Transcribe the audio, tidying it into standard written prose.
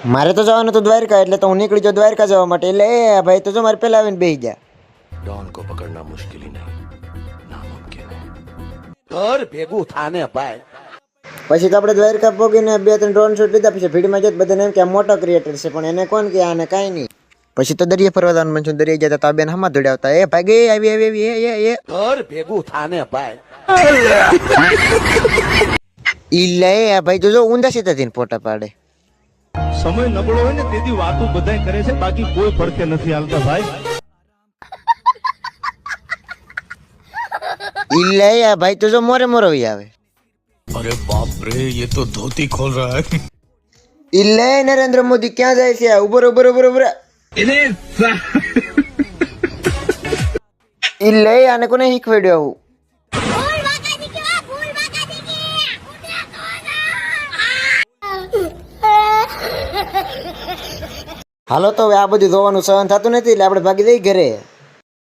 મારે તો જવાનું તો દ્વારકા, એટલે તો હું નીકળી જાઉં દ્વારકા જવા માટે. એટલે એ ભાઈ તો જો મારે પેલા આવીને બેસી જા. डॉन को पकड़ना मुश्किल ही नहीं नामुमकिन है घर भेगू थाने भाई પછી તો આપણે દ્વારકા પોગીને 2-3 ડ્રોન શૂટ લીધા. પછી ભીડમાં જત બધાને એમ કે આ મોટો ક્રિએટર છે, પણ એને કોણ કે આને કાંઈ નહીં. પછી તો દરિયા ફરવા જવાનું મન છું. દરિયા જતા તો આ બેન હમા દોડાવતા, એ ભાગી આવી આવી આવી એ घर भेगू थाने भाई ઈ લે આ ભાઈ તો જો ઊંધા સીધા થઈને ફોટા પાડે. સમય નબળો હોય ને તેથી વાતો બધાય કરે છે, બાકી કોઈ પડખે નથી હાલતા ભાઈ. ઈ લે આ ભાઈ તો જો મોરે મોરો આવે. अरे बाप रे ये तो धोती खोल रहा है ઈ લે નરેન્દ્ર મોદી ક્યાં જાય છે? ઉભર ઉભર ઉભર ઉભર. ઈ લે આને કોને શીખવાડ્યું આવું? હાલો તો હવે આ બધું જોવાનું સહન થતું નથી, એટલે આપણે ભાગી જઈ ઘરે.